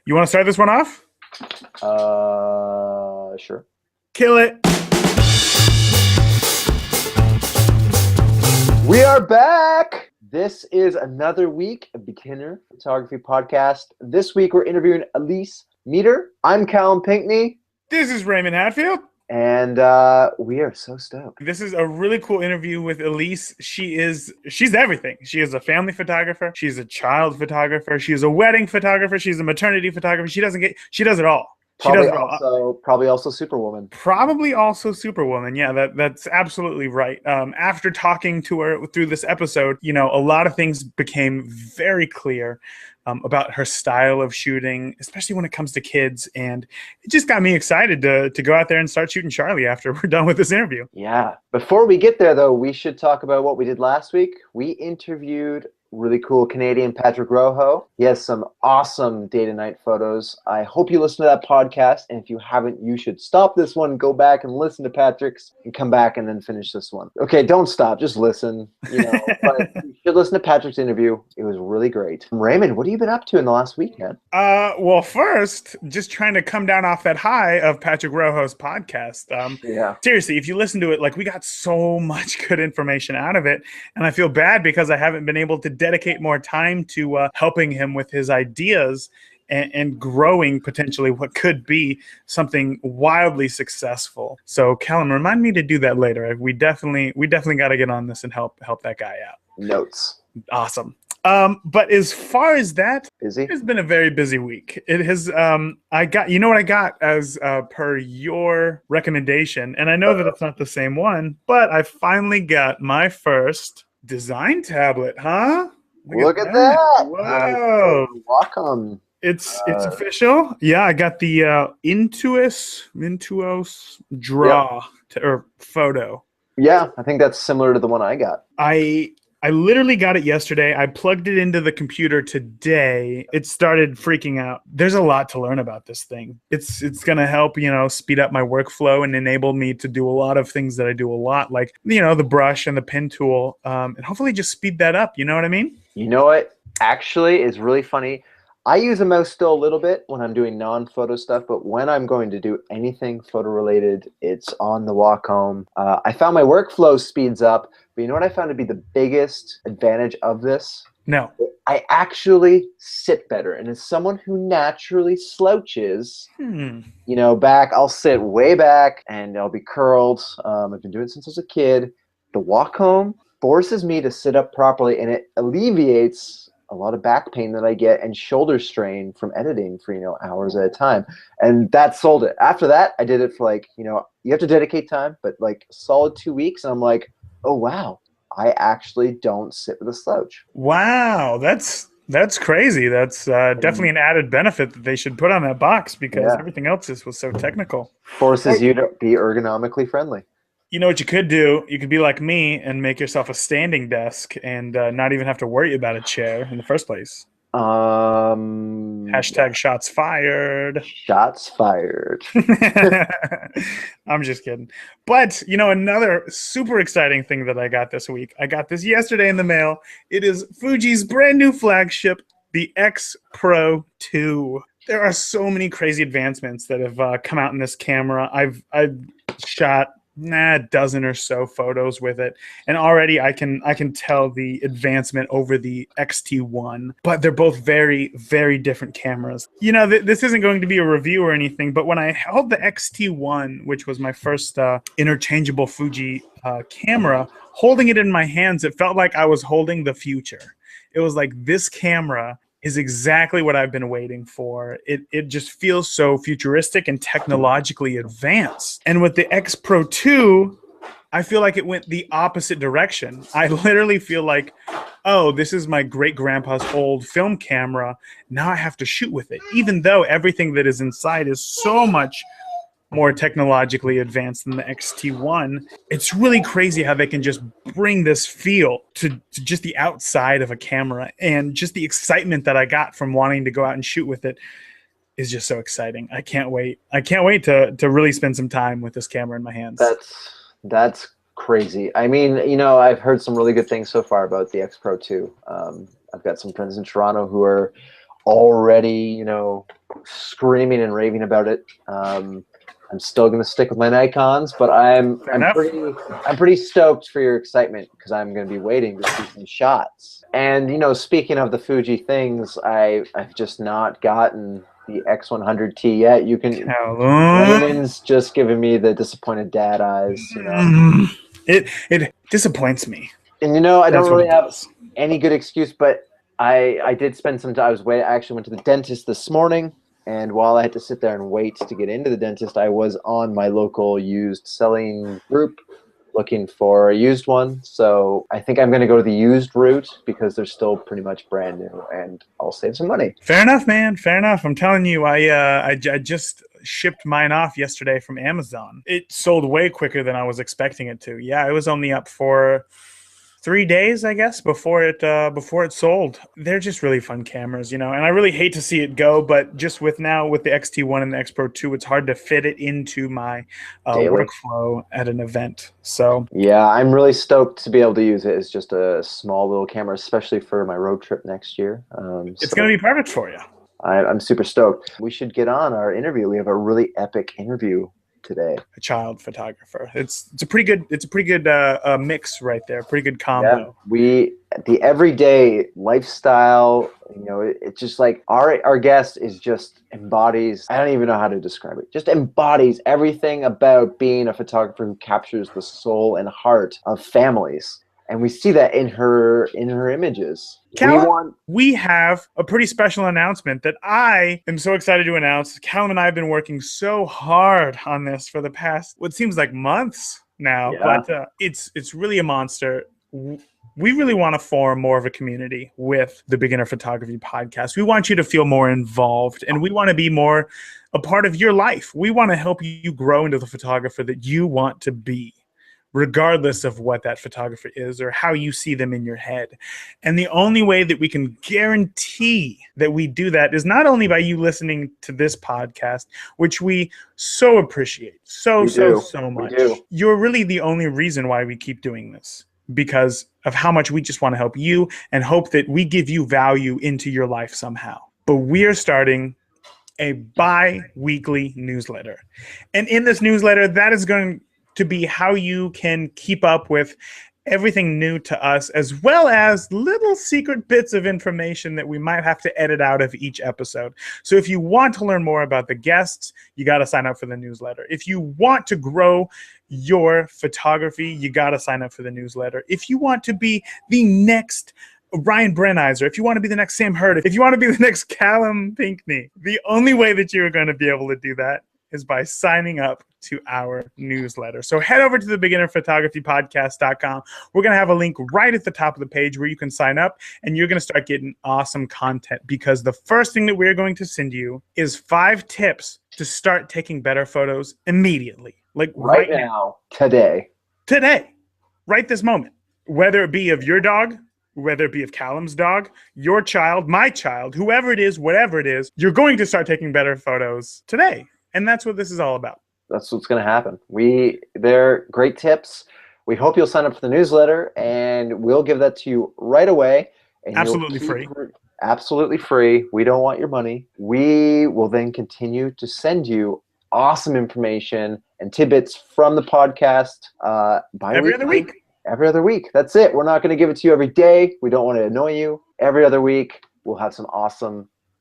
You want to start this one off? Sure. Kill it. We are back. This is another week of Beginner Photography Podcast. This week we're interviewing Elise Meader. I'm Callum Pinkney. This is Raymond Hatfield. And we are so stoked. This is a really cool interview with Elise. She's everything. She is a family photographer. She's a child photographer. She is a wedding photographer. She's a maternity photographer. She does it all. Probably also Superwoman. Probably also Superwoman. Yeah, that's absolutely right. After talking to her through this episode, a lot of things became very clear about her style of shooting, especially when it comes to kids. And it just got me excited to go out there and start shooting Charlie after we're done with this interview. Yeah. Before we get there, though, we should talk about what we did last week. We interviewed really cool Canadian Patrick Rojo. He has some awesome day to night photos. I hope you listen to that podcast. And if you haven't, you should stop this one, go back and listen to Patrick's and come back and then finish this one. Okay, don't stop, just listen. But you should listen to Patrick's interview. It was really great. Raymond, what have you been up to in the last week, man? Well, first, just trying to come down off that high of Patrick Rojo's podcast. Yeah. Seriously, if you listen to it, we got so much good information out of it. And I feel bad because I haven't been able to dedicate more time to helping him with his ideas and growing potentially what could be something wildly successful. So Callum, remind me to do that later. We definitely got to get on this and help that guy out. Notes. Awesome. But as far as that, busy. It's been a very busy week. It has. I got. You know what I got as per your recommendation, and I know that it's not the same one, but I finally got my first design tablet. Huh? Look at that! Whoa! Wacom. It's official. Yeah, I got the Intuos Draw or Photo. Yeah, I think that's similar to the one I got. I literally got it yesterday. I plugged it into the computer today. It started freaking out. There's a lot to learn about this thing. It's going to help, speed up my workflow and enable me to do a lot of things that I do a lot, like, the brush and the pen tool, and hopefully just speed that up. You know what I mean? You know what? Actually, it's really funny. I use a mouse still a little bit when I'm doing non-photo stuff, but when I'm going to do anything photo-related, it's on the Wacom. I found my workflow speeds up, but you know what I found to be the biggest advantage of this? No. I actually sit better. And as someone who naturally slouches, back, I'll sit way back and I'll be curled. I've been doing it since I was a kid. The Wacom forces me to sit up properly, and it alleviates a lot of back pain that I get and shoulder strain from editing for, hours at a time. And that sold it. After that, I did it for you have to dedicate time, but a solid 2 weeks. And I'm like, oh, wow, I actually don't sit with a slouch. Wow. That's crazy. That's definitely an added benefit that they should put on that box because everything else was so technical. Forces you to be ergonomically friendly. You know what you could do? You could be like me and make yourself a standing desk and not even have to worry about a chair in the first place. Hashtag shots fired. Shots fired. I'm just kidding. But, another super exciting thing that I got this week. I got this yesterday in the mail. It is Fuji's brand new flagship, the X Pro 2. There are so many crazy advancements that have come out in this camera. I've shot a dozen or so photos with it, and already I can tell the advancement over the XT1, but they're both very, very different cameras. This isn't going to be a review or anything, but when I held the XT1, which was my first interchangeable Fuji camera, holding it in my hands, it felt like I was holding the future. It was like, this camera is exactly what I've been waiting for. It just feels so futuristic and technologically advanced. And with the X Pro 2, I feel like it went the opposite direction. I literally feel like, oh, this is my great-grandpa's old film camera. Now I have to shoot with it. Even though everything that is inside is so much more technologically advanced than the XT1. It's really crazy how they can just bring this feel to just the outside of a camera, and just the excitement that I got from wanting to go out and shoot with it is just so exciting. I can't wait. I can't wait to really spend some time with this camera in my hands. That's crazy. I mean, I've heard some really good things so far about the X Pro 2. I've got some friends in Toronto who are already, screaming and raving about it. I'm still going to stick with my Nikons, but I'm pretty stoked for your excitement because I'm going to be waiting to see some shots. And speaking of the Fuji things, I've just not gotten the X100T yet. You can. Raymond's just giving me the disappointed dad eyes. It disappoints me. And I don't really have any good excuse, but I did spend some time. I actually went to the dentist this morning. And while I had to sit there and wait to get into the dentist, I was on my local used selling group looking for a used one. So I think I'm going to go to the used route because they're still pretty much brand new, and I'll save some money. Fair enough, man. Fair enough. I'm telling you, I just shipped mine off yesterday from Amazon. It sold way quicker than I was expecting it to. Yeah, it was only up for 3 days, I guess, before it sold. They're just really fun cameras, and I really hate to see it go, but just with the XT1 and the X Pro 2, it's hard to fit it into my workflow at an event. So yeah, I'm really stoked to be able to use it as just a small little camera, especially for my road trip next year. It's going to be perfect for you. I'm super stoked. We should get on our interview. We have a really epic interview today. A child photographer. It's a pretty good mix right there. Pretty good combo. Yeah, the everyday lifestyle. It's just like our guest is just embodies. I don't even know how to describe it. Just embodies everything about being a photographer who captures the soul and heart of families. And we see that in her images. Callum, we have a pretty special announcement that I am so excited to announce. Callum and I have been working so hard on this for the past, what seems like months now, but it's really a monster. We really want to form more of a community with the Beginner Photography Podcast. We want you to feel more involved, and we want to be more a part of your life. We want to help you grow into the photographer that you want to be, regardless of what that photographer is or how you see them in your head. And the only way that we can guarantee that we do that is not only by you listening to this podcast, which we so appreciate so much. You're really the only reason why we keep doing this, because of how much we just want to help you and hope that we give you value into your life somehow. But we are starting a bi-weekly newsletter. And in this newsletter, that is going to be how you can keep up with everything new to us, as well as little secret bits of information that we might have to edit out of each episode. So if you want to learn more about the guests, you got to sign up for the newsletter. If you want to grow your photography, you got to sign up for the newsletter. If you want to be the next Ryan Brenizer, if you want to be the next Sam Hurd, if you want to be the next Callum Pinckney, the only way that you're going to be able to do that is by signing up to our newsletter. So head over to the beginnerphotographypodcast.com. We're going to have a link right at the top of the page where you can sign up, and you're going to start getting awesome content, because the first thing that we're going to send you is 5 tips to start taking better photos immediately. Like right now. Today, right this moment, whether it be of your dog, whether it be of Callum's dog, your child, my child, whoever it is, whatever it is, you're going to start taking better photos today. And that's what this is all about. That's what's going to happen. They're great tips. We hope you'll sign up for the newsletter, and we'll give that to you right away. And absolutely free. Absolutely free. We don't want your money. We will then continue to send you awesome information and tidbits from the podcast every other week. Every other week. That's it. We're not going to give it to you every day. We don't want to annoy you. Every other week, we'll have some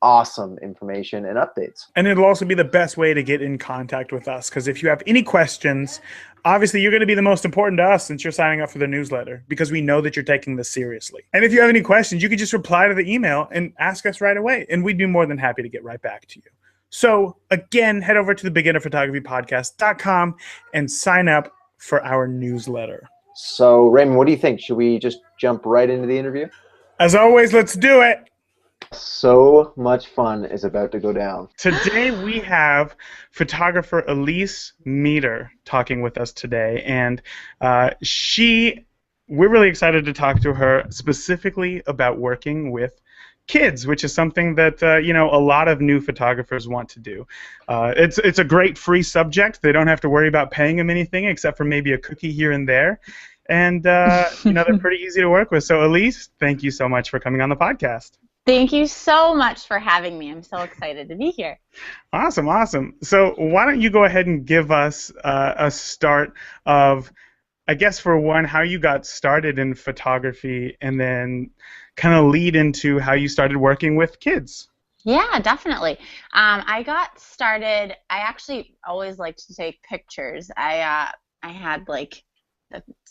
awesome information and updates. And it'll also be the best way to get in contact with us, because if you have any questions, obviously you're going to be the most important to us since you're signing up for the newsletter, because we know that you're taking this seriously. And if you have any questions, you can just reply to the email and ask us right away, and we'd be more than happy to get right back to you. So again, head over to the beginnerphotographypodcast.com and sign up for our newsletter. So Raymond, what do you think? Should we just jump right into the interview? As always, let's do it. So much fun is about to go down. Today we have photographer Elise Meader talking with us today, and we're really excited to talk to her specifically about working with kids, which is something that a lot of new photographers want to do. It's a great free subject. They don't have to worry about paying them anything except for maybe a cookie here and there, and they're pretty easy to work with. So Elise, thank you so much for coming on the podcast. Thank you so much for having me. I'm so excited to be here. Awesome, awesome. So why don't you go ahead and give us a start of, I guess, for one, how you got started in photography, and then kind of lead into how you started working with kids. Yeah, definitely. I got started. I actually always liked to take pictures. I had like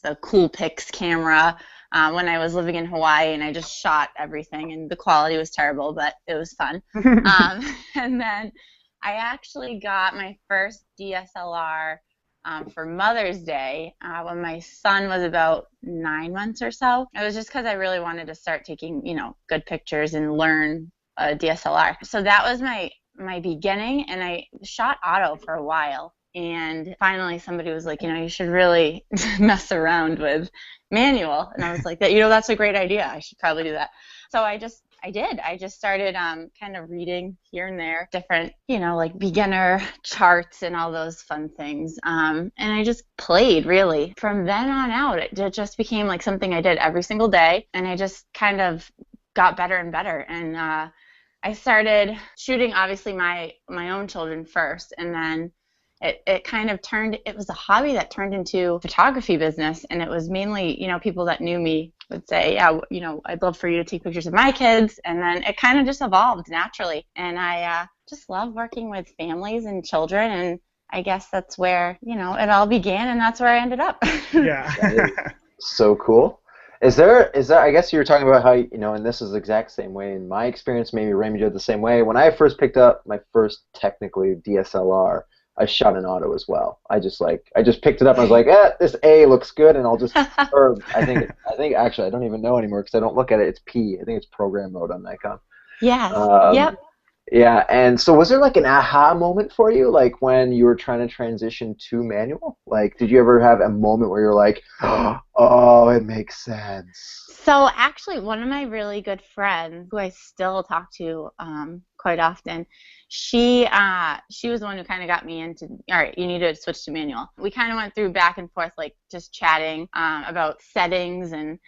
the Cool Pix camera when I was living in Hawaii, and I just shot everything, and the quality was terrible, but it was fun. And then I actually got my first DSLR for Mother's Day when my son was about 9 months or so. It was just because I really wanted to start taking, good pictures and learn a DSLR. So that was my beginning, and I shot auto for a while. And finally somebody was like, you should really mess around with manual. And I was like, that's a great idea. I should probably do that. So I did. I just started kind of reading here and there different, like beginner charts and all those fun things. And I just played, really. From then on out, it just became like something I did every single day. And I just kind of got better and better. And I started shooting, obviously, my own children first. And then it kind of it was a hobby that turned into photography business. And it was mainly, people that knew me would say, yeah, I'd love for you to take pictures of my kids. And then it kind of just evolved naturally. And I just love working with families and children. And I guess that's where, it all began, and that's where I ended up. Yeah. So cool. Is there, I guess you were talking about how, and this is the exact same way in my experience, maybe Raymond did the same way. When I first picked up my first technically DSLR, I shot an auto as well. I just picked it up and I was like, this A looks good, and I'll just, or I think actually, I don't even know anymore because I don't look at it. It's P. I think it's program mode on Nikon. Yes. Yep. Yeah, and so was there like an aha moment for you, like when you were trying to transition to manual? Like, did you ever have a moment where you're like, oh, it makes sense? So actually, one of my really good friends, who I still talk to quite often, she was the one who kind of got me into, all right, you need to switch to manual. We kind of went through back and forth, like just chatting about settings, and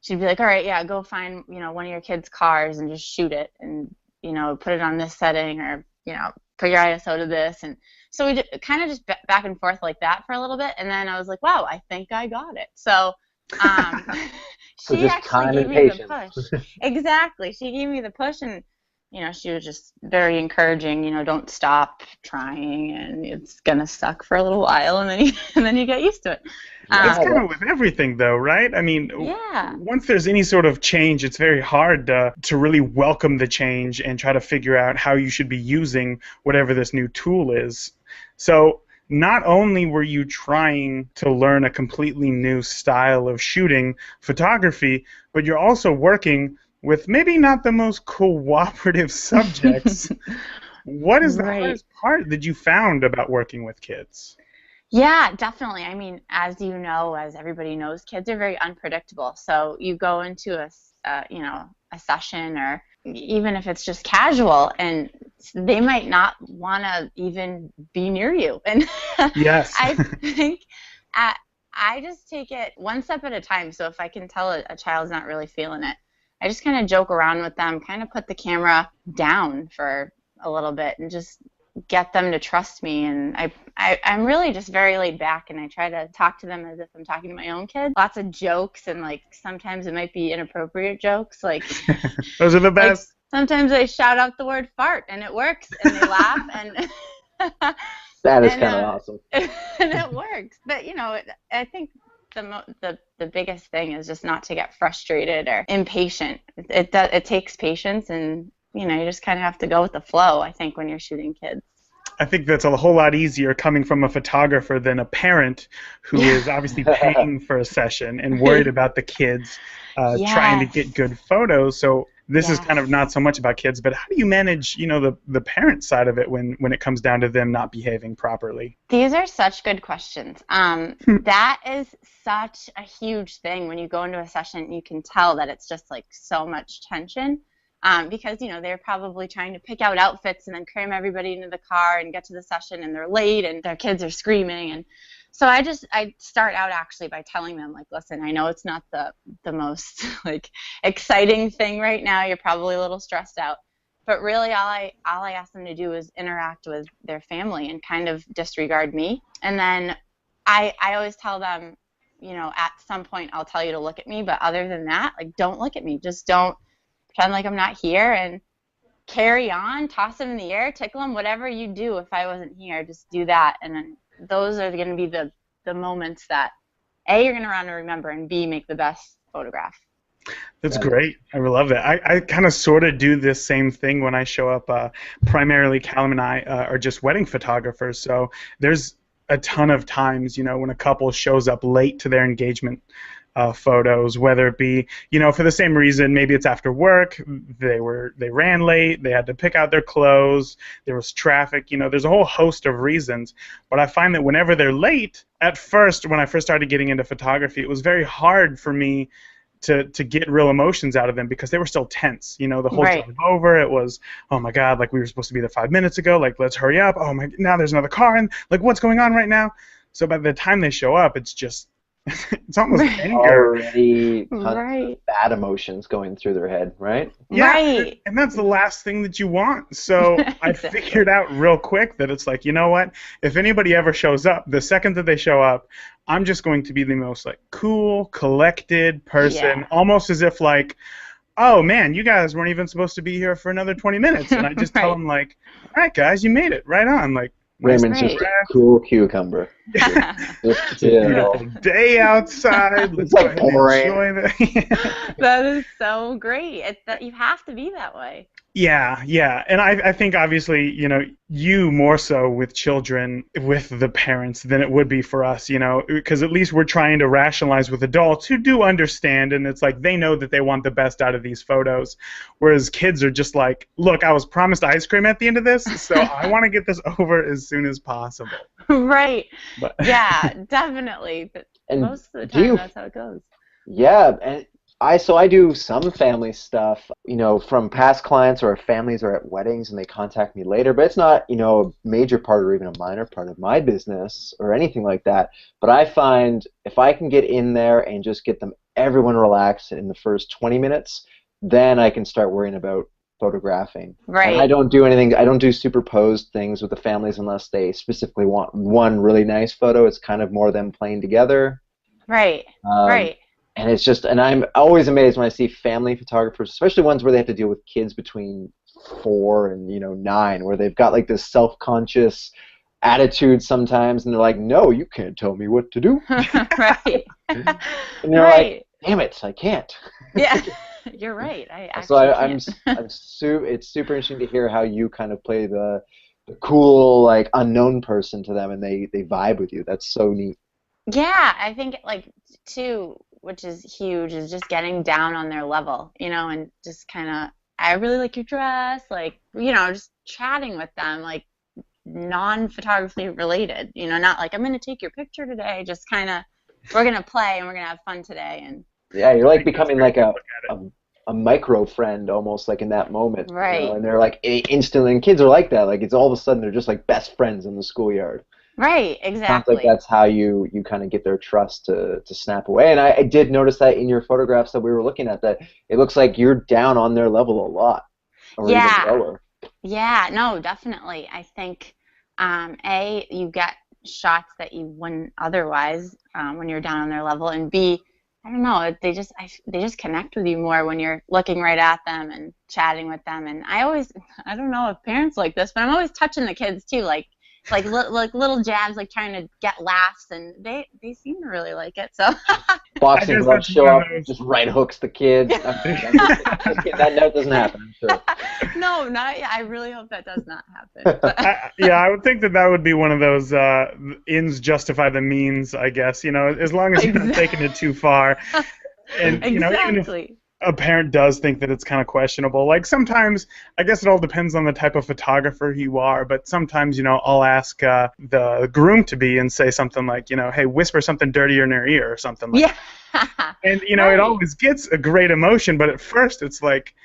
she'd be like, all right, yeah, go find, one of your kids' cars and just shoot it, and put it on this setting, or, put your ISO to this. And so we kind of just back and forth like that for a little bit. And then I was like, wow, I think I got it. So So she just actually time gave and me patience. the push. Exactly. She gave me the push, and, she was just very encouraging, don't stop trying, and it's going to suck for a little while, and then you get used to it. It's kind of with everything, though, right? I mean, once there's any sort of change, it's very hard to really welcome the change and try to figure out how you should be using whatever this new tool is. So not only were you trying to learn a completely new style of shooting photography, but you're also working with maybe not the most cooperative subjects. What is the hardest part that you found about working with kids? Yeah, definitely. I mean, as you know, as everybody knows, kids are very unpredictable. So you go into a session, or even if it's just casual, and they might not want to even be near you. And yes, I think I just take it one step at a time. So if I can tell a child's not really feeling it, I just kind of joke around with them, kind of put the camera down for a little bit, and just get them to trust me. And I'm really just very laid back, and I try to talk to them as if I'm talking to my own kids. Lots of jokes, and like sometimes it might be inappropriate jokes. Like those are the best. Like, sometimes I shout out the word fart, and it works, and they laugh, and that is kind of awesome. And it works. But I think the biggest thing is just not to get frustrated or impatient. It takes patience, and you just kind of have to go with the flow, I think, when you're shooting kids. I think that's a whole lot easier coming from a photographer than a parent who is obviously paying for a session and worried about the kids trying to get good photos. So this is kind of not so much about kids, but how do you manage, the parent side of it when it comes down to them not behaving properly? These are such good questions. That is such a huge thing. When you go into a session, you can tell that it's just like so much tension. Because they're probably trying to pick out outfits and then cram everybody into the car and get to the session, and they're late, and their kids are screaming. And So I start out actually by telling them, like, listen, I know it's not the most like exciting thing right now. You're probably a little stressed out, but really all I ask them to do is interact with their family and kind of disregard me. And then I always tell them, you know, at some point I'll tell you to look at me, but other than that, like, don't look at me. Just don't pretend like I'm not here, and carry on, toss them in the air, tickle them, whatever you do. If I wasn't here, just do that. And then those are going to be the moments that A, you're going to want to remember, and B, make the best photograph. That's great. I love that. I kind of sort of do this same thing when I show up. Primarily, Callum and I are just wedding photographers, so there's a ton of times, you know, when a couple shows up late to their engagement photos, whether it be, you know, for the same reason, maybe it's after work, they ran late, they had to pick out their clothes, there was traffic, you know, there's a whole host of reasons. But I find that whenever they're late, at first, when I first started getting into photography, it was very hard for me to get real emotions out of them because they were still tense. You know, the whole drive over, it was, oh my God, like we were supposed to be there 5 minutes ago, like let's hurry up. Oh my, now there's another car, and like what's going on right now? So by the time they show up, it's just, it's almost anger. Already bad emotions going through their head, right? Yeah, and that's the last thing that you want. So I figured out real quick that it's like, you know what? If anybody ever shows up, the second that they show up, I'm just going to be the most like cool, collected person, almost as if like, oh man, you guys weren't even supposed to be here for another 20 minutes. And I just tell them like, all right guys, you made it, right on. Like, Raymond's just a cool cucumber. Just beautiful day outside. Let's like enjoy that. That is so great. It's that you have to be that way. Yeah. And I think obviously, you know, you more so with children, with the parents, than it would be for us, you know, because at least we're trying to rationalize with adults who do understand, and it's like they know that they want the best out of these photos, whereas kids are just like, look, I was promised ice cream at the end of this, so I want to get this over as soon as possible. Right. But yeah, definitely. But most of the time, that's how it goes. Yeah, and I do some family stuff, you know, from past clients, or families are at weddings and they contact me later, but it's not, you know, a major part or even a minor part of my business or anything like that. But I find if I can get in there and just get everyone relaxed in the first 20 minutes, then I can start worrying about photographing. Right. And I don't do anything, I don't do superposed things with the families unless they specifically want one really nice photo. It's kind of more them playing together. Right. Right. And it's just, and I'm always amazed when I see family photographers, especially ones where they have to deal with kids between 4 and 9, where they've got like this self-conscious attitude sometimes, and they're like, "No, you can't tell me what to do." Right. And they're like, "Damn it, I can't." Yeah, you're right. It's super interesting to hear how you kind of play the cool, like unknown person to them, and they vibe with you. That's so neat. Yeah, I think like too, which is huge, is just getting down on their level, you know, and just kind of, I really like your dress, like, you know, just chatting with them, like non-photography related, you know, not like I'm going to take your picture today, just kind of, we're going to play and we're going to have fun today. And yeah, you're like becoming like a micro friend almost, like in that moment. Right. You know, and they're like instantly, and kids are like that, like it's all of a sudden they're just like best friends in the schoolyard. Right, exactly. Sounds like that's how you kind of get their trust to snap away. And I did notice that in your photographs that we were looking at, that it looks like you're down on their level a lot, or even lower. Yeah, no, definitely. I think, you get shots that you wouldn't otherwise when you're down on their level, and B, I don't know, they just connect with you more when you're looking right at them and chatting with them. And I don't know if parents like this, but I'm always touching the kids too, like little jabs, like trying to get laughs, and they seem to really like it. So boxing gloves show up, just right hooks the kid. That note doesn't happen, I'm sure. No, I really hope that does not happen. But I would think that would be one of those ends justify the means, I guess. You know, as long as you're not taking it too far, and you know, even if a parent does think that it's kind of questionable. Like sometimes, I guess it all depends on the type of photographer you are, but sometimes, you know, I'll ask the groom-to-be and say something like, you know, hey, whisper something dirty in their ear or something like that. And, you know, it always gets a great emotion, but at first it's like,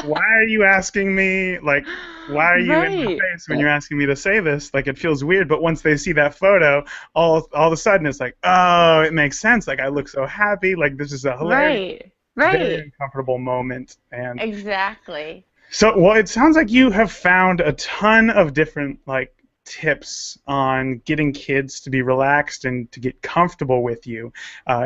why are you asking me? Like, why are you in my Right. face when you're asking me to say this? Like, it feels weird. But once they see that photo, all of a sudden it's like, oh, it makes sense. Like, I look so happy. Like, this is a hilarious, Right. very Right. uncomfortable moment. And Exactly. so, well, it sounds like you have found a ton of different like tips on getting kids to be relaxed and to get comfortable with you,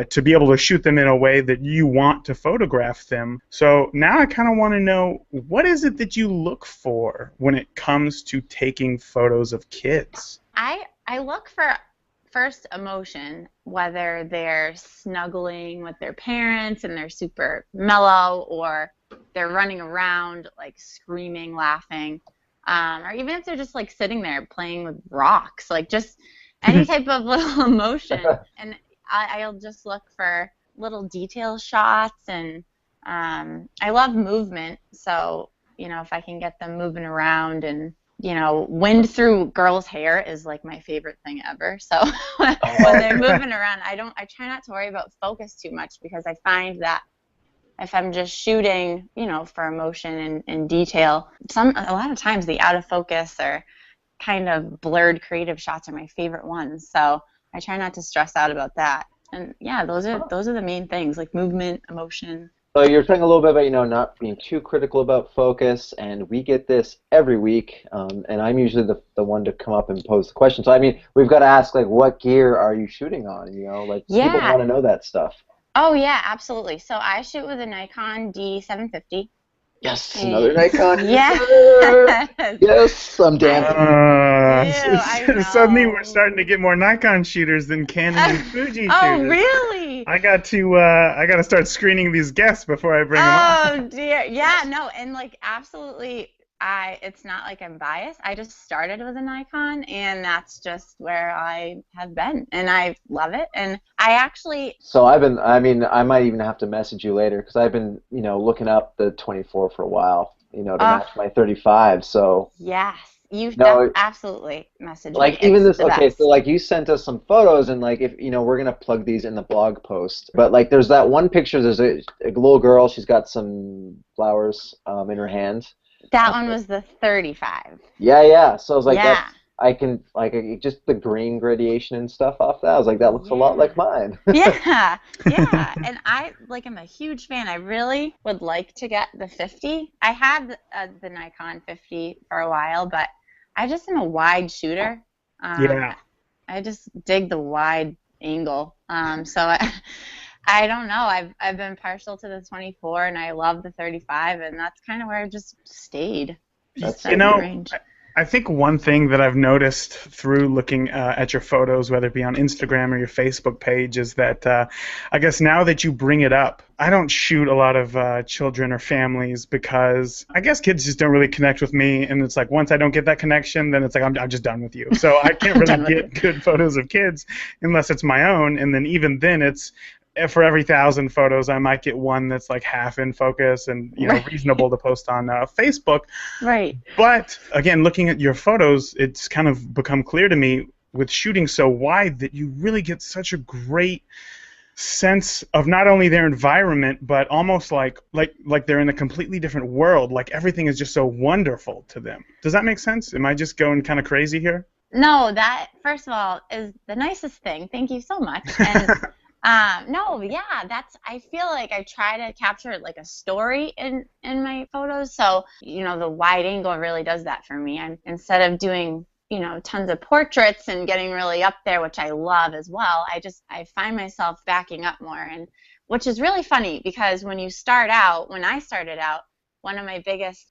to be able to shoot them in a way that you want to photograph them. So now I kind of want to know, what is it that you look for when it comes to taking photos of kids? I look for first emotion, whether they're snuggling with their parents and they're super mellow, or they're running around like screaming, laughing, or even if they're just like sitting there playing with rocks, like just any type of little emotion. And I'll just look for little detail shots, and I love movement, so if I can get them moving around, and wind through girls' hair is like my favorite thing ever. So when they're moving around, I try not to worry about focus too much, because I find that if I'm just shooting, for emotion and detail, a lot of times the out of focus or kind of blurred creative shots are my favorite ones. So I try not to stress out about that. And yeah, those are the main things, like movement, emotion. So you're talking a little bit about, not being too critical about focus, and we get this every week, and I'm usually the one to come up and pose the question. So, I mean, we've got to ask, like, what gear are you shooting on? Like, people Yeah. want to know that stuff. Oh, yeah, absolutely. So I shoot with a Nikon D750. Yes, another Nikon. Yeah. Yes, I'm dancing. I Suddenly know. we're starting to get more Nikon shooters than Canon and Fuji shooters. Oh, really? I got to start screening these guests before I bring them on. Oh, dear. Yeah, no, and like absolutely, it's not like I'm biased. I just started with a Nikon, and that's just where I have been, and I love it. And I actually, So I might even have to message you later, because I've been, looking up the 24 for a while, to match my 35. So yes, no, absolutely message me. like even It's this, the okay, best. so like you sent us some photos, and like, if we're gonna plug these in the blog post, but like there's that one picture, there's a little girl, she's got some flowers in her hand. That one was the 35. Yeah. So I was like, Yeah. I can, like, just the grain gradation and stuff off that. I was like, that looks a lot like mine. Yeah. And I am a huge fan. I really would like to get the 50. I had the Nikon 50 for a while, but I just am a wide shooter. Yeah. I just dig the wide angle. So I don't know. I've been partial to the 24, and I love the 35, and that's kind of where I just stayed. That's range. I think one thing that I've noticed through looking at your photos, whether it be on Instagram or your Facebook page, is that I guess now that you bring it up, I don't shoot a lot of children or families, because I guess kids just don't really connect with me, and it's like once I don't get that connection, then it's like I'm just done with you. So I can't really get good photos of kids unless it's my own, and then even then it's for every 1,000 photos, I might get one that's like half in focus and reasonable to post on Facebook. Right. But again, looking at your photos, it's kind of become clear to me with shooting so wide that you really get such a great sense of not only their environment, but almost like they're in a completely different world. Like everything is just so wonderful to them. Does that make sense? Am I just going kind of crazy here? No, that first of all is the nicest thing. Thank you so much. And no, yeah, I feel like I try to capture like a story in my photos. So, the wide angle really does that for me. And instead of doing, tons of portraits and getting really up there, which I love as well, I find myself backing up more, and which is really funny, because when I started out, one of my biggest,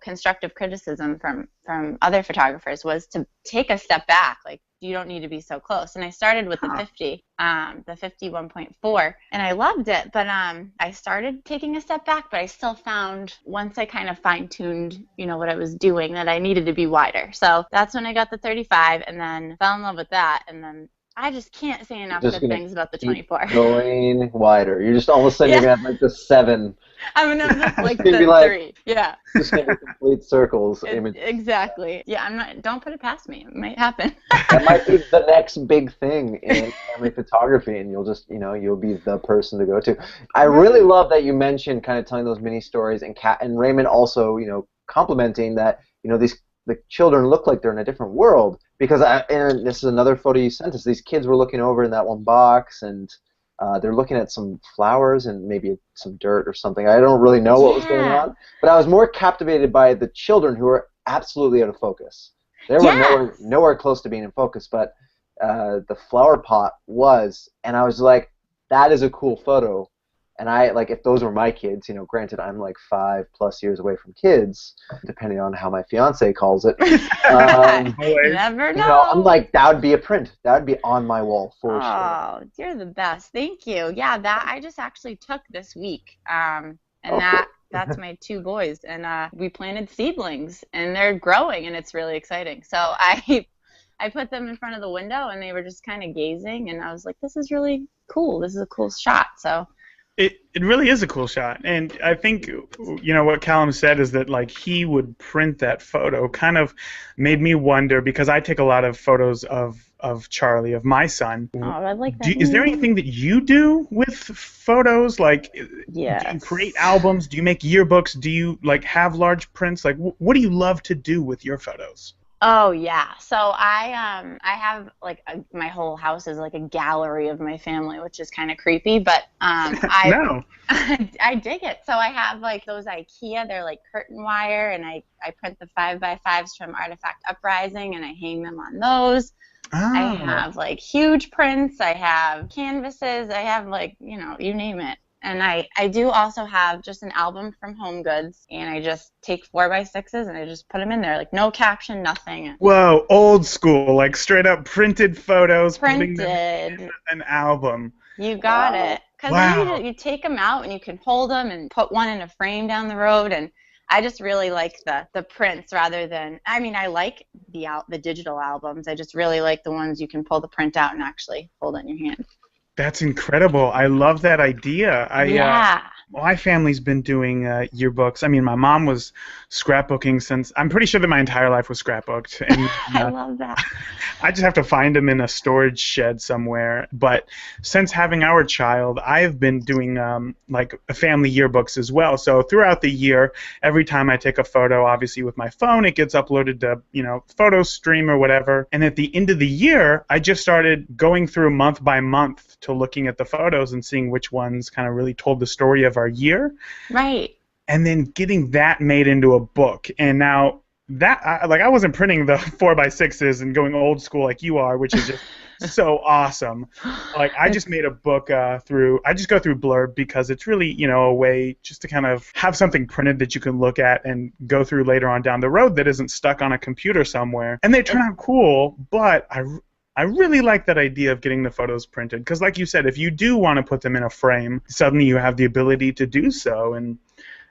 constructive criticism from other photographers was to take a step back. Like, you don't need to be so close. And I started with the 50, the 51.4, and I loved it. But I started taking a step back, but I still found, once I kind of fine-tuned, what I was doing, that I needed to be wider. So that's when I got the 35, and then fell in love with that. And then I just can't say enough Just good gonna things about the keep 24. going wider. You're just all of a sudden you're gonna have like the 7. I'm gonna have like It's gonna be the like 3. Yeah. just gonna be complete circles. Exactly. Yeah, I'm not. Don't put it past me. It might happen. That might be the next big thing in family photography, and you'll just, you'll be the person to go to. I really love that you mentioned kind of telling those mini stories, and Raymond also, complimenting that, the children look like they're in a different world, because and this is another photo you sent us. These kids were looking over in that one box, and they're looking at some flowers and maybe some dirt or something. I don't really know what was going on, but I was more captivated by the children who were absolutely out of focus. They were nowhere close to being in focus, but the flower pot was, and I was like, that is a cool photo. And I, like, if those were my kids, granted I'm like 5+ years away from kids, depending on how my fiance calls it. Never know. I'm like, that would be a print. That would be on my wall for sure. Oh, you're the best. Thank you. Yeah, that I just actually took this week. That's my 2 boys, and we planted seedlings, and they're growing, and it's really exciting. So I put them in front of the window, and they were just kind of gazing, and I was like, this is really cool. This is a cool shot. So. It really is a cool shot, and I think what Callum said is that like he would print that photo kind of made me wonder, because I take a lot of photos of Charlie, of my son. Oh, I like that. Is there anything that you do with photos? Like, yes. Do you create albums? Do you make yearbooks? Do you like have large prints? Like, what do you love to do with your photos? Oh yeah, so I have like my whole house is like a gallery of my family, which is kind of creepy, but No. I dig it. So I have like those IKEA, they're like curtain wire, and I print the 5x5s from Artifact Uprising, and I hang them on those. Oh. I have like huge prints, I have canvases, I have like you name it. And I do also have just an album from Home Goods, and I just take 4x6s and I just put them in there, like no caption, nothing. Whoa, old school, like straight up printed photos, putting them in an album. You got it. Because then you take them out and you can hold them and put one in a frame down the road, and I just really like the prints rather than, I like the digital albums. I just really like the ones you can pull the print out and actually hold it in your hand. That's incredible. I love that idea. My family's been doing yearbooks. I mean, my mom was scrapbooking since, I'm pretty sure that my entire life was scrapbooked. And, I love that. I just have to find them in a storage shed somewhere. But since having our child, I've been doing like family yearbooks as well. So throughout the year, every time I take a photo, obviously with my phone, it gets uploaded to, photo stream or whatever. And at the end of the year, I just started going through month by month to looking at the photos and seeing which ones kind of really told the story of our year. Right. And then getting that made into a book. And now that, I wasn't printing the 4x6s and going old school like you are, which is just so awesome. Like, I just made a book I just go through Blurb because it's really, a way just to kind of have something printed that you can look at and go through later on down the road that isn't stuck on a computer somewhere. And they turn out cool, but I really like that idea of getting the photos printed because, like you said, if you do want to put them in a frame, suddenly you have the ability to do so, and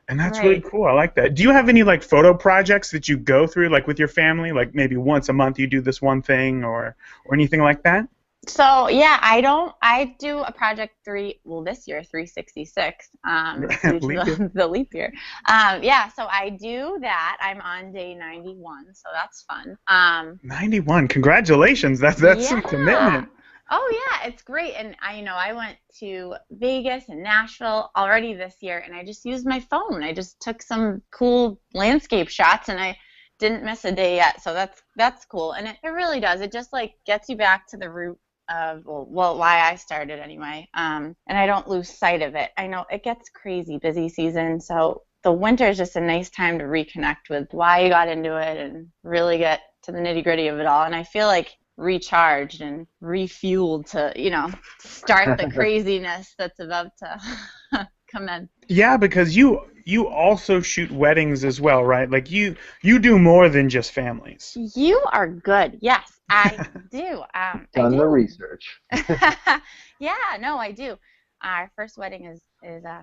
that's really cool. I like that. Do you have any like photo projects that you go through, like with your family, like maybe once a month you do this one thing or anything like that? So yeah, I do a project this year 366 the leap year. So I do that. I'm on day 91, so that's fun. 91, congratulations. That's some commitment. Oh yeah, it's great. And I went to Vegas and Nashville already this year, and I just used my phone. I just took some cool landscape shots, and I didn't miss a day yet. So that's cool, and it really does. It just like gets you back to the root of why I started anyway. And I don't lose sight of it. I know it gets crazy busy season, so the winter is just a nice time to reconnect with why you got into it and really get to the nitty-gritty of it all. And I feel like recharged and refueled to, start the craziness that's about to come in. Yeah, because you also shoot weddings as well, right? Like you do more than just families. You are good. Yes, I do. Done the research. Yeah, no, I do. Our first wedding is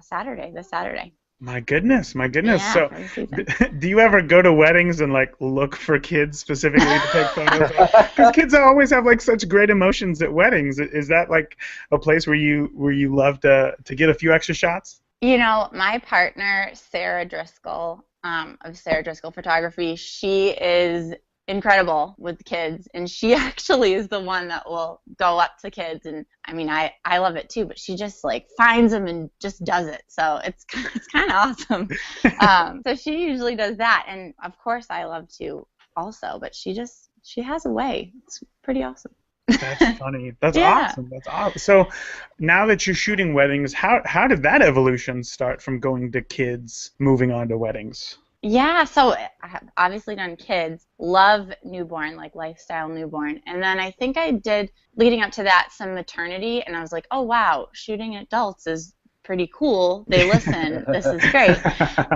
Saturday, this Saturday. My goodness, my goodness. Yeah, So, for the season. do you ever go to weddings and like look for kids specifically to take photos of? Because kids always have like such great emotions at weddings. Is that like a place where you love to get a few extra shots? You know, my partner, Sarah Driscoll, of Sarah Driscoll Photography, she is incredible with kids, and she actually is the one that will go up to kids, and I mean, I love it too, but she just like finds them and just does it, so it's kind of awesome. So she usually does that, and of course I love to also, but she has a way. It's pretty awesome. That's funny. That's Yeah. awesome. That's awesome. So now that you're shooting weddings, how did that evolution start from going to kids, moving on to weddings? Yeah, so I have obviously done kids, love newborn, like lifestyle newborn. And then I think I did, leading up to that, some maternity, and I was like, oh, wow, shooting adults is pretty cool. They listen. This is great.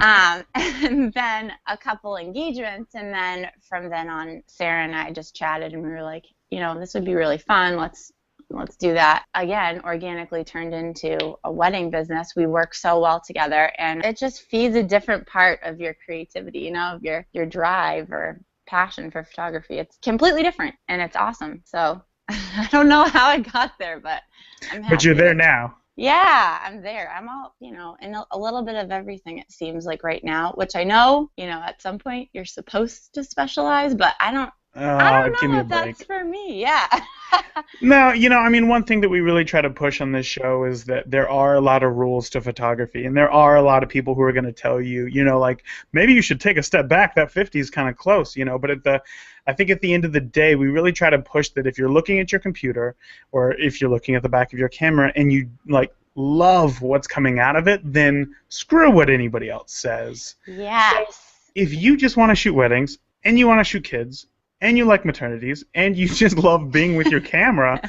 And then a couple engagements, and then from then on, Sarah and I just chatted, and we were like, this would be really fun. Let's do that. Again, organically turned into a wedding business. We work so well together, and it just feeds a different part of your creativity, of your drive or passion for photography. It's completely different, and it's awesome. So I don't know how I got there, but I'm happy. But you're there now. Yeah, I'm there. I'm all, in a little bit of everything, it seems like right now, which I know, at some point you're supposed to specialize, but I don't Give me know a if break. that's for me. Yeah. No, I mean, one thing that we really try to push on this show is that there are a lot of rules to photography, and there are a lot of people who are going to tell you, like, maybe you should take a step back. That 50 is kind of close, but I think at the end of the day, we really try to push that if you're looking at your computer or if you're looking at the back of your camera and you, like, love what's coming out of it, then screw what anybody else says. Yes. If you just want to shoot weddings and you want to shoot kids and you like maternities, and you just love being with your camera,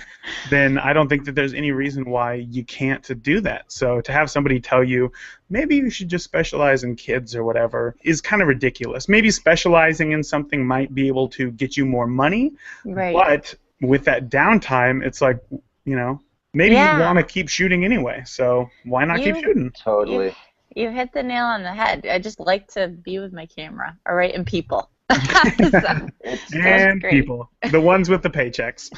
then I don't think that there's any reason why you can't do that. So to have somebody tell you, maybe you should just specialize in kids or whatever, is kind of ridiculous. Maybe specializing in something might be able to get you more money, right. But with that downtime, it's like, maybe you want to keep shooting anyway, so why not keep shooting? Totally. You hit the nail on the head. I just like to be with my camera, all right, and people. And people, the ones with the paychecks.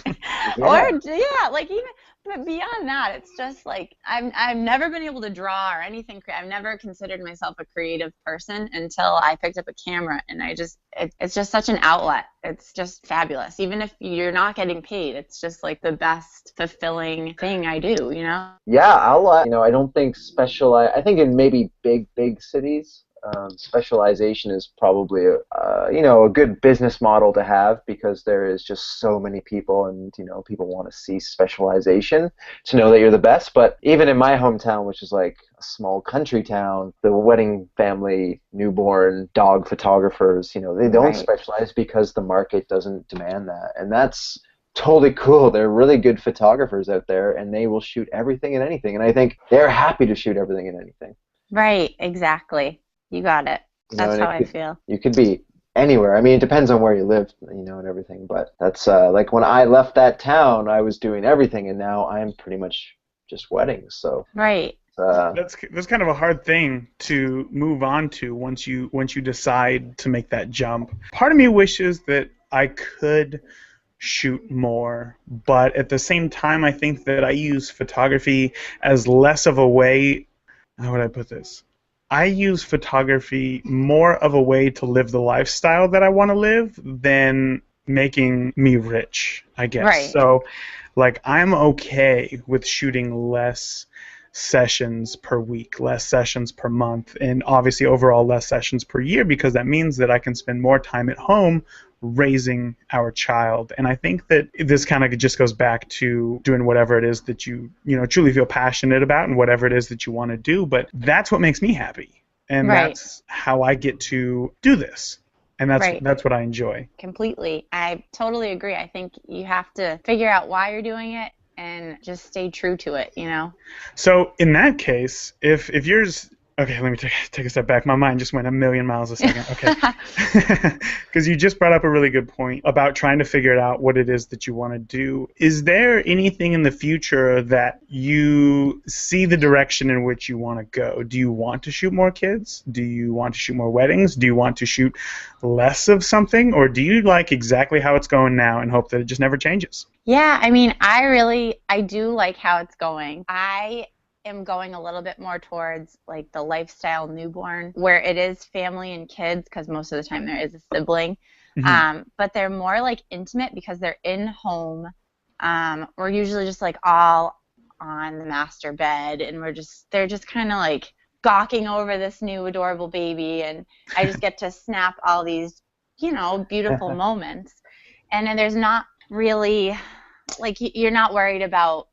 Like even but beyond that, it's just like I've never been able to draw or anything. I've never considered myself a creative person until I picked up a camera, and it's just such an outlet. It's just fabulous. Even if you're not getting paid, it's just like the best fulfilling thing I do. Yeah, I don't think I think in maybe big cities. Specialization is probably a good business model to have, because there is just so many people, and people want to see specialization to know that you're the best. But even in my hometown, which is like a small country town, the wedding family, newborn, dog photographers, they don't specialize because the market doesn't demand that, and that's totally cool. They're really good photographers out there, and they will shoot everything and anything, and I think they're happy to shoot everything and anything. Right, exactly. You got it. That's how I feel. You could be anywhere. I mean, it depends on where you live, and everything. But that's like when I left that town, I was doing everything, and now I'm pretty much just weddings. So right. That's kind of a hard thing to move on to once you decide to make that jump. Part of me wishes that I could shoot more, but at the same time, I think that I use photography as less of a way. How would I put this? I use photography more of a way to live the lifestyle that I want to live than making me rich, I guess. Right. So, like, I'm okay with shooting less sessions per week, less sessions per month, and obviously overall less sessions per year, because that means that I can spend more time at home raising our child. And I think that this kind of just goes back to doing whatever it is that you truly feel passionate about, and whatever it is that you want to do. But that's what makes me happy, and that's how I get to do this, and that's what I enjoy. Completely. I totally agree. I think you have to figure out why you're doing it, and just stay true to it, So in that case, if Okay, let me take a step back. My mind just went a million miles a second. Okay. Because you just brought up a really good point about trying to figure out what it is that you want to do. Is there anything in the future that you see the direction in which you want to go? Do you want to shoot more kids? Do you want to shoot more weddings? Do you want to shoot less of something? Or do you like exactly how it's going now and hope that it just never changes? Yeah, I mean, I do like how it's going. I am going a little bit more towards like the lifestyle newborn, where it is family and kids, because most of the time there is a sibling. But they're more like intimate because they're in home. We're usually just like all on the master bed, and they're just kind of like gawking over this new adorable baby, and I just get to snap all these, beautiful moments. And then there's not really, like, you're not worried about,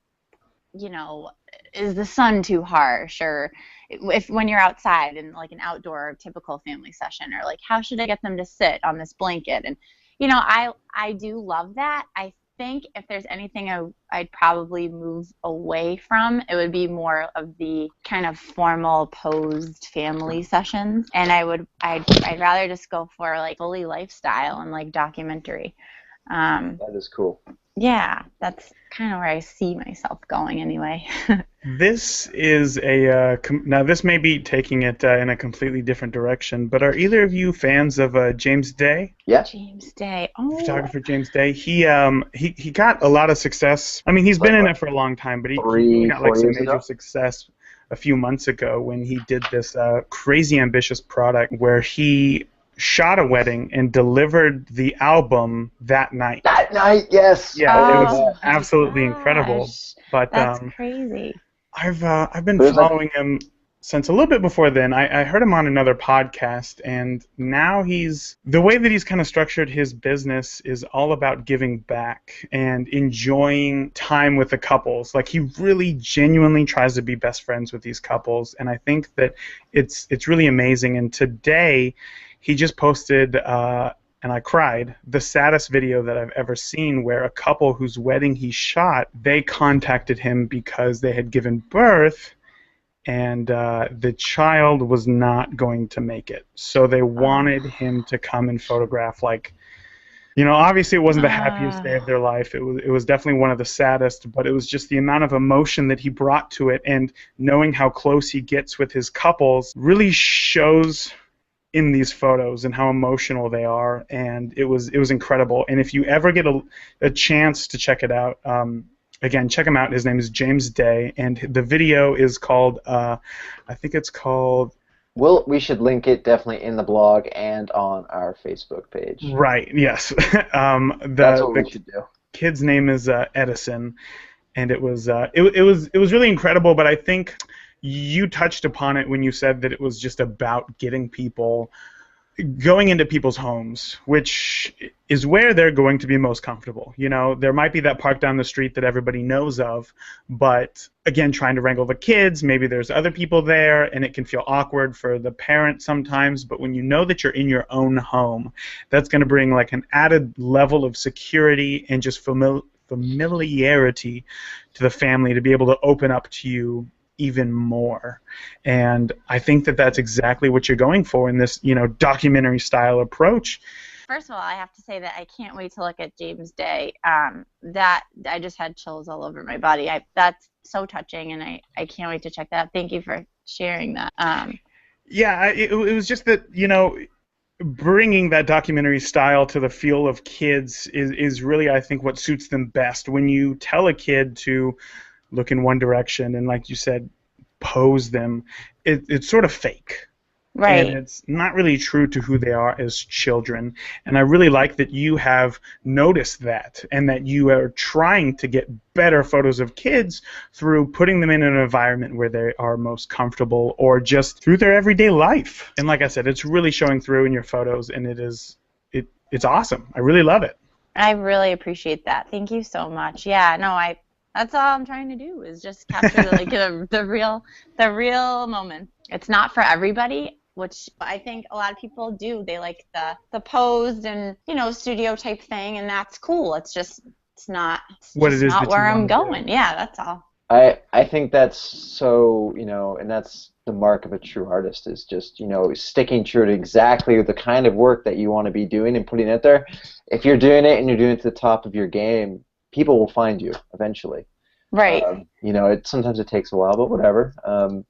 is the sun too harsh, or when you're outside in like an outdoor typical family session, or like how should I get them to sit on this blanket. And I do love that. I think if there's anything I'd probably move away from, it would be more of the kind of formal posed family sessions, and I'd rather just go for like fully lifestyle and like documentary. That is cool. Yeah, that's kind of where I see myself going anyway. This is now this may be taking it in a completely different direction, but are either of you fans of James Day? Yeah. James Day. Oh. Photographer James Day. He got a lot of success. I mean, he's been in it for a long time, but he got like some major success a few months ago when he did this crazy ambitious product where he shot a wedding and delivered the album that night. That night, yes. Yeah, it was absolutely incredible. But that's crazy. I've been following him since a little bit before then. I heard him on another podcast, and now the way that he's kind of structured his business is all about giving back and enjoying time with the couples. Like, he really genuinely tries to be best friends with these couples, and I think that it's really amazing. And today he just posted, and I cried, the saddest video that I've ever seen, where a couple whose wedding he shot, they contacted him because they had given birth, and the child was not going to make it. So they wanted him to come and photograph, like, obviously it wasn't the happiest day of their life. It was definitely one of the saddest, but it was just the amount of emotion that he brought to it, and knowing how close he gets with his couples really shows in these photos and how emotional they are, and it was incredible. And if you ever get a chance to check it out, again, check him out. His name is James Day, and the video is called, I think it's called... Well, we should link it definitely in the blog and on our Facebook page. Right, yes. That's what we should do. Kid's name is Edison, and it was really incredible, but I think you touched upon it when you said that it was just about going into people's homes, which is where they're going to be most comfortable. There might be that park down the street that everybody knows of, but again, trying to wrangle the kids, maybe there's other people there, and it can feel awkward for the parent sometimes. But when you know that you're in your own home, that's going to bring like an added level of security and just familiarity to the family to be able to open up to you even more. And I think that that's exactly what you're going for in this, documentary style approach. First of all, I have to say that I can't wait to look at James Day. That I just had chills all over my body. That's so touching, and I can't wait to check that out. Thank you for sharing that. Yeah, it was just that, bringing that documentary style to the feel of kids is really, I think, what suits them best. When you tell a kid to look in one direction and, like you said, pose them, it's sort of fake. Right. And it's not really true to who they are as children. And I really like that you have noticed that, and that you are trying to get better photos of kids through putting them in an environment where they are most comfortable, or just through their everyday life. And like I said, it's really showing through in your photos, and it's awesome. I really love it. I really appreciate that. Thank you so much. Yeah, no, that's all I'm trying to do, is just capture the real moment. It's not for everybody, which I think a lot of people do. They like the posed and studio type thing, and that's cool. It's not where I'm going. Yeah, that's all. I think that's so, and that's the mark of a true artist is just, sticking true to exactly the kind of work that you want to be doing and putting it there. If you're doing it and you're doing it to the top of your game, people will find you eventually. Right. Sometimes it takes a while, but whatever.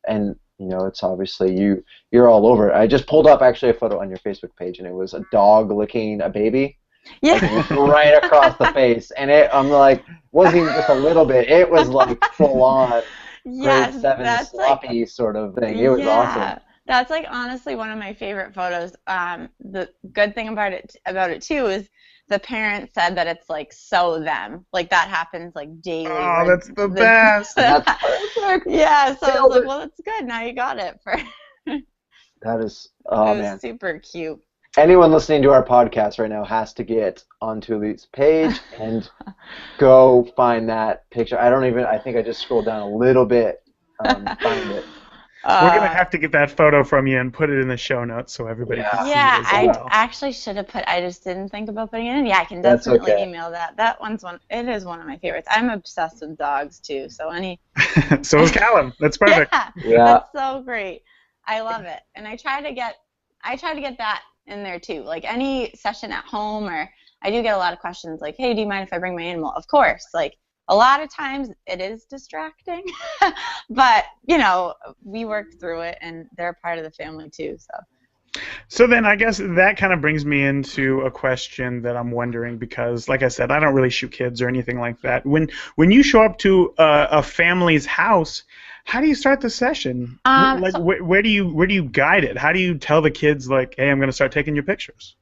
And it's obviously you're all over it. I just pulled up actually a photo on your Facebook page, and it was a dog licking a baby. Yeah. Like, right across the face, and I'm like, wasn't even just a little bit. It was like full on. Yes, grade 7 that's sloppy sort of thing. It was awesome. That's like honestly one of my favorite photos. The good thing about it too is the parents said that it's like so them. Like that happens like daily. Oh, that's the best. That's perfect. Yeah, so I was like, well, that's good. Now you got it. That is, It was man. super cute. Anyone listening to our podcast right now has to get onto Elise's page and go find that picture. I think I just scrolled down a little bit, find it. We're going to have to get that photo from you and put it in the show notes so everybody can see it as well. I actually should have I just didn't think about putting it in. Yeah, I can definitely email that. It is one of my favorites. I'm obsessed with dogs too, so So is Callum. That's perfect. Yeah. That's so great. I love it. And I try to get that in there too. Like any session at home, or I do get a lot of questions like, hey, do you mind if I bring my animal? Of course. Like a lot of times it is distracting, but we work through it and they're part of the family too. So then I guess that kind of brings me into a question that I'm wondering, because like I said, I don't really shoot kids or anything like that. When you show up to a family's house, how do you start the session? Where do you guide it? How do you tell the kids like, hey, I'm going to start taking your pictures?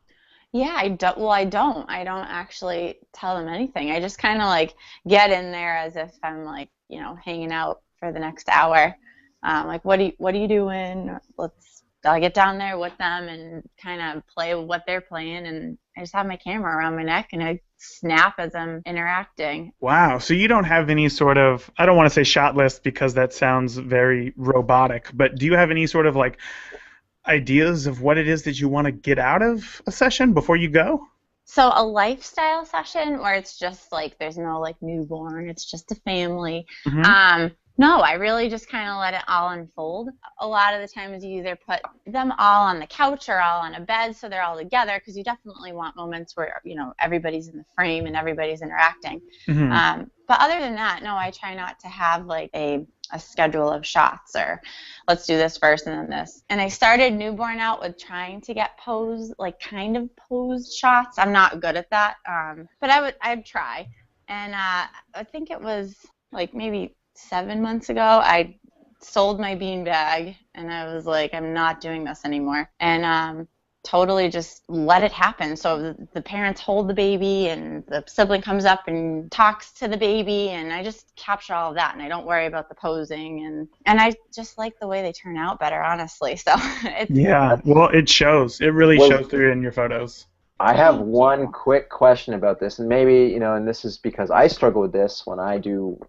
Yeah, I don't actually tell them anything. I just kind of like get in there as if I'm like, hanging out for the next hour. Like, what are you doing? I'll get down there with them and kind of play with what they're playing, and I just have my camera around my neck and I snap as I'm interacting. Wow. So you don't have any sort of, I don't want to say shot list because that sounds very robotic, but do you have any sort of like ideas of what it is that you want to get out of a session before you go? So a lifestyle session where it's just like there's no like newborn, it's just a family. Mm-hmm. No, I really just kind of let it all unfold. A lot of the times you either put them all on the couch or all on a bed so they're all together, because you definitely want moments where, everybody's in the frame and everybody's interacting. Mm-hmm. But other than that, no, I try not to have like a schedule of shots or let's do this first and then this. And I started newborn out with trying to get posed, like kind of posed shots. I'm not good at that, but I'd try. And I think it was like maybe 7 months ago, I sold my beanbag, and I was like, I'm not doing this anymore. And totally just let it happen. So the parents hold the baby, and the sibling comes up and talks to the baby, and I just capture all of that, and I don't worry about the posing. And I just like the way they turn out better, honestly. So well, it shows. It really shows through in your photos. I have one quick question about this, and maybe, and this is because I struggle with this when I do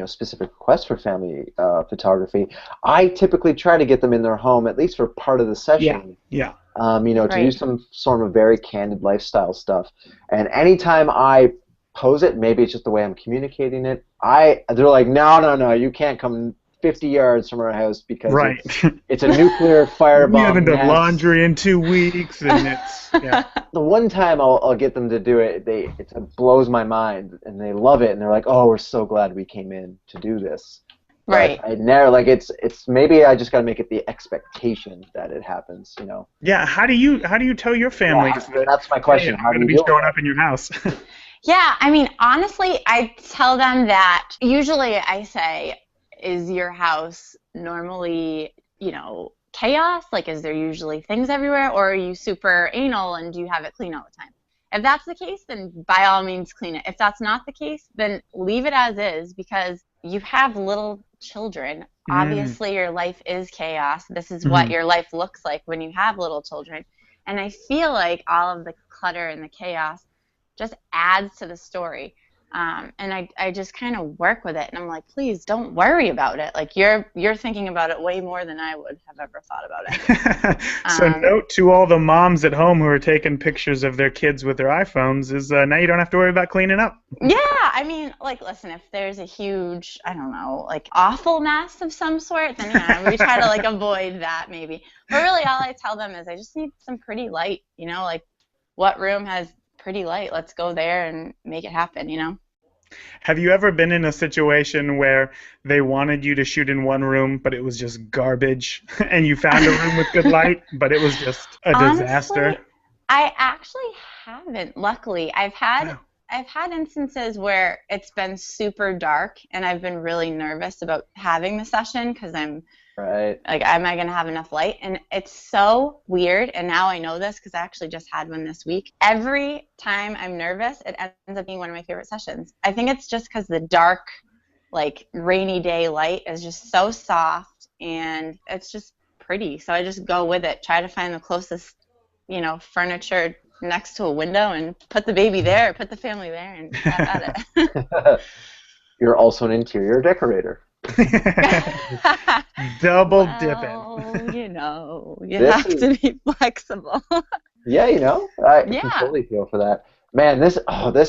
specific requests for family photography. I typically try to get them in their home, at least for part of the session. Yeah. To do some sort of very candid lifestyle stuff. And anytime I pose it, maybe it's just the way I'm communicating it, they're like, no, you can't come 50 yards from our house because it's a nuclear firebomb. We haven't done laundry in 2 weeks, and it's The one time I'll get them to do it, it blows my mind, and they love it, and they're like, "Oh, we're so glad we came in to do this." Right. But I never it's maybe I just got to make it the expectation that it happens. Yeah. How do you tell your family? That's my question. Hey, I'm going to be showing up in your house. Yeah. I mean, honestly, I tell them that usually I say, is your house normally, chaos? Like, is there usually things everywhere, or are you super anal and do you have it clean all the time? If that's the case, then by all means clean it. If that's not the case, then leave it as is, because you have little children. Obviously, your life is chaos. This is what your life looks like when you have little children. And I feel like all of the clutter and the chaos just adds to the story. And I just kind of work with it, and I'm like, please don't worry about it. Like you're thinking about it way more than I would have ever thought about it. So note to all the moms at home who are taking pictures of their kids with their iPhones is now you don't have to worry about cleaning up. Yeah, I mean, like, listen, if there's a huge, I don't know, like awful mess of some sort, then yeah, we try to like avoid that maybe. But really all I tell them is I just need some pretty light, like what room has pretty light? Let's go there and make it happen. Have you ever been in a situation where they wanted you to shoot in one room, but it was just garbage, and you found a room with good light, but it was just a disaster? Honestly, I actually haven't. Luckily, I've had instances where it's been super dark, and I've been really nervous about having the session because I'm Right. like, am I going to have enough light? And it's so weird. And now I know this because I actually just had one this week. Every time I'm nervous, it ends up being one of my favorite sessions. I think it's just because the dark, like rainy day light is just so soft and it's just pretty. So I just go with it, try to find the closest, furniture next to a window and put the baby there, put the family there, and have at it. You're also an interior decorator. Double dipping. You have to be flexible. Yeah, I can totally feel for that. Man, this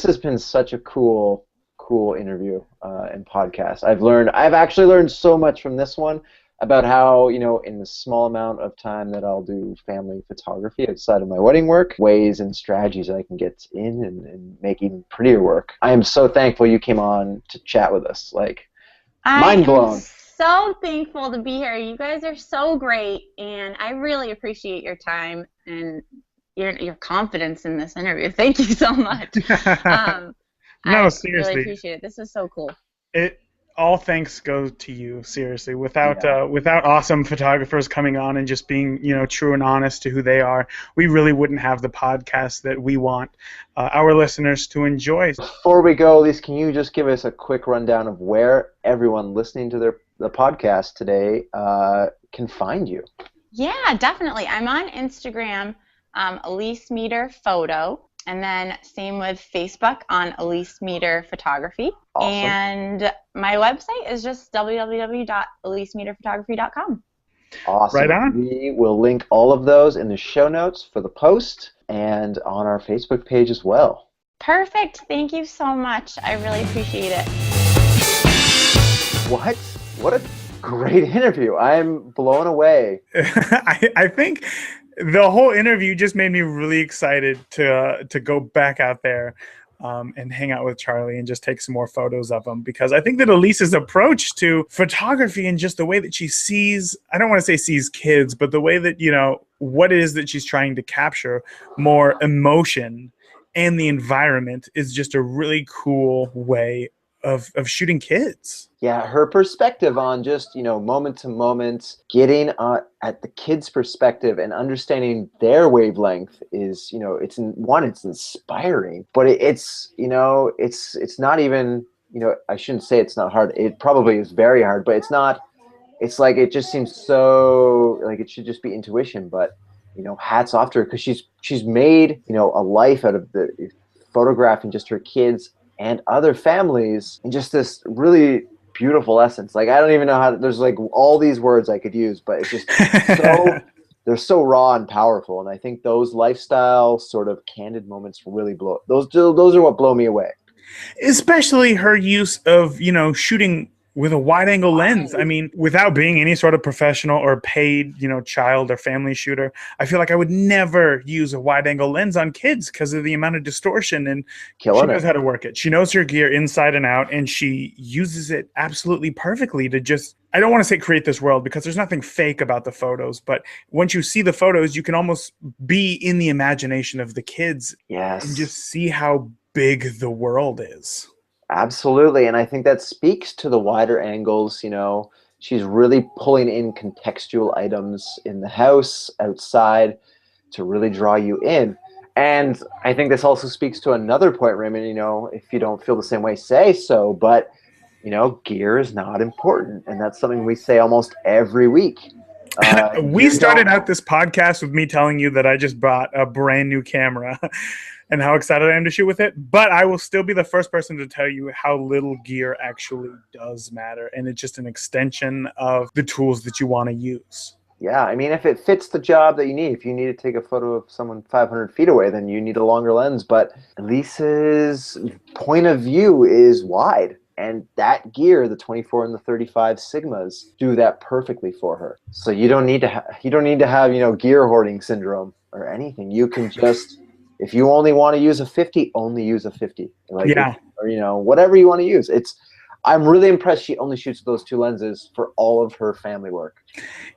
has been such a cool interview and podcast. I've actually learned so much from this one about how, in the small amount of time that I'll do family photography outside of my wedding work, ways and strategies that I can get in and make even prettier work. I am so thankful you came on to chat with us. Like, mind blown. I'm so thankful to be here. You guys are so great, and I really appreciate your time and your confidence in this interview. Thank you so much. No, I seriously. really appreciate it. This was so cool. All thanks go to you, seriously. Without awesome photographers coming on and just being, true and honest to who they are, we really wouldn't have the podcast that we want our listeners to enjoy. Before we go, Elise, can you just give us a quick rundown of where everyone listening to the podcast today can find you? Yeah, definitely. I'm on Instagram, Elise Meader Photo. And then same with Facebook on Elise Meader Photography. Awesome. And my website is just www.elisemeaderphotography.com. Awesome. Right on. We will link all of those in the show notes for the post and on our Facebook page as well. Perfect. Thank you so much. I really appreciate it. What a great interview. I'm blown away. I think the whole interview just made me really excited to go back out there and hang out with Charlie and just take some more photos of him, because I think that Elise's approach to photography and just the way that she sees, I don't want to say sees kids, but the way that, what it is that she's trying to capture, more emotion and the environment, is just a really cool way of shooting kids. Yeah, her perspective on just, moment to moment, getting at the kids' perspective and understanding their wavelength is, it's inspiring, but it's not even, I shouldn't say it's not hard. It probably is very hard, but it's not, it's like, it just seems so, like it should just be intuition, but, hats off to her, because she's made, a life out of the photographing just her kids and other families in just this really beautiful essence. Like, I don't even know how there's like all these words I could use, but it's just they're so raw and powerful. And I think those lifestyle sort of candid moments really those are what blow me away. Especially her use of, shooting with a wide-angle lens. I mean, without being any sort of professional or paid, child or family shooter, I feel like I would never use a wide-angle lens on kids because of the amount of distortion. And she knows how to work it. She knows her gear inside and out, and she uses it absolutely perfectly to just, I don't want to say create this world, because there's nothing fake about the photos, but once you see the photos, you can almost be in the imagination of the kids. Yes. And just see how big the world is. Absolutely, and I think that speaks to the wider angles. She's really pulling in contextual items in the house, outside, to really draw you in. And I think this also speaks to another point, Raymond. If you don't feel the same way, say so. But gear is not important, and that's something we say almost every week. We started out this podcast with me telling you that I just bought a brand new camera and how excited I am to shoot with it. But I will still be the first person to tell you how little gear actually does matter. And it's just an extension of the tools that you want to use. Yeah, I mean, if it fits the job that you need, if you need to take a photo of someone 500 feet away, then you need a longer lens. But Elise's point of view is wide. And that gear, the 24 and the 35 Sigmas, do that perfectly for her. So you don't need to have, gear hoarding syndrome or anything. You can just, if you only want to use a 50, only use a 50. Yeah. Or whatever you want to use. I'm really impressed she only shoots those two lenses for all of her family work.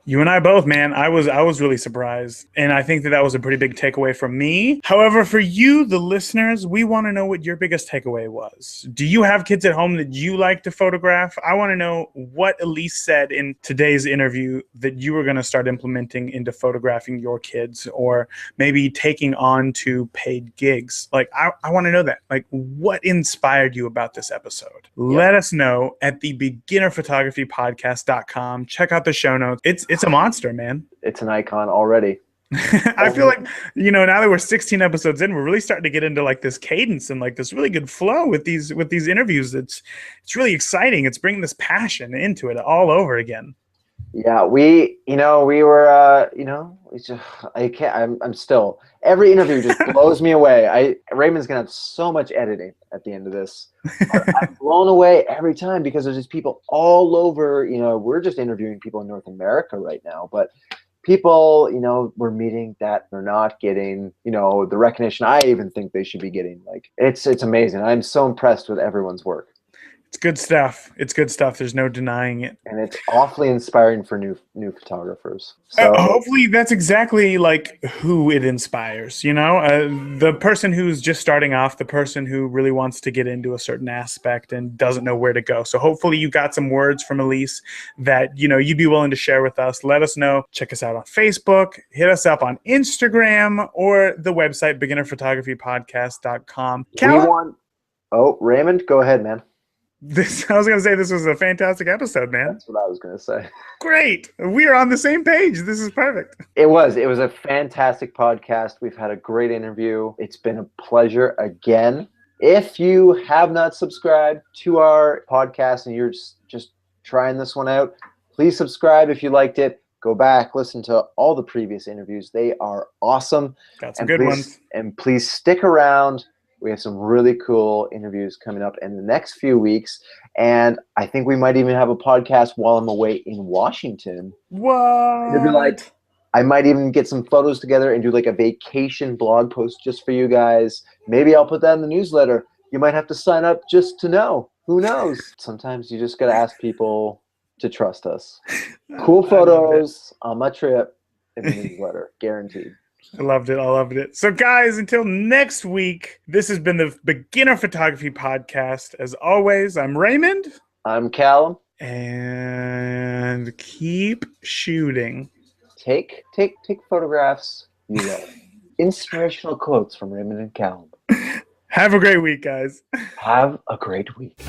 You and I both, man. I was really surprised. And I think that was a pretty big takeaway from me. However, for you, the listeners, we want to know what your biggest takeaway was. Do you have kids at home that you like to photograph? I want to know what Elise said in today's interview that you were going to start implementing into photographing your kids, or maybe taking on to paid gigs. Like, I want to know that. Like, what inspired you about this episode? Yeah. Let us know at the beginnerphotographypodcast.com. Check out the show notes. It's a monster, man. It's an icon already. I feel like, now that we're 16 episodes in, we're really starting to get into like this cadence and like this really good flow with these interviews. It's really exciting. It's bringing this passion into it all over again. Yeah, we were, I'm still, every interview just blows me away. Raymond's going to have so much editing at the end of this. I'm blown away every time because there's just people all over, we're just interviewing people in North America right now, but people, we're meeting that they're not getting, the recognition I even think they should be getting. Like, it's amazing. I'm so impressed with everyone's work. It's good stuff. It's good stuff. There's no denying it. And it's awfully inspiring for new photographers. So hopefully that's exactly like who it inspires, the person who's just starting off, the person who really wants to get into a certain aspect and doesn't know where to go. So hopefully you got some words from Elise that, you'd be willing to share with us. Let us know. Check us out on Facebook, hit us up on Instagram, or the website, beginnerphotographypodcast.com. Raymond, go ahead, man. I was going to say this was a fantastic episode, man. That's what I was going to say. Great. We are on the same page. This is perfect. It was a fantastic podcast. We've had a great interview. It's been a pleasure again. If you have not subscribed to our podcast and you're just trying this one out, please subscribe if you liked it. Go back, listen to all the previous interviews. They are awesome. Got some good ones. And please stick around. We have some really cool interviews coming up in the next few weeks. And I think we might even have a podcast while I'm away in Washington. What? It'd be like, I might even get some photos together and do like a vacation blog post just for you guys. Maybe I'll put that in the newsletter. You might have to sign up just to know. Who knows? Sometimes you just got to ask people to trust us. Cool photos on my trip in the newsletter. Guaranteed. I loved it. So guys, until next week, this has been the Beginner Photography Podcast. As always, I'm Raymond. I'm Callum. And keep shooting. Take photographs you love. Inspirational quotes from Raymond and Callum. Have a great week, guys. Have a great week.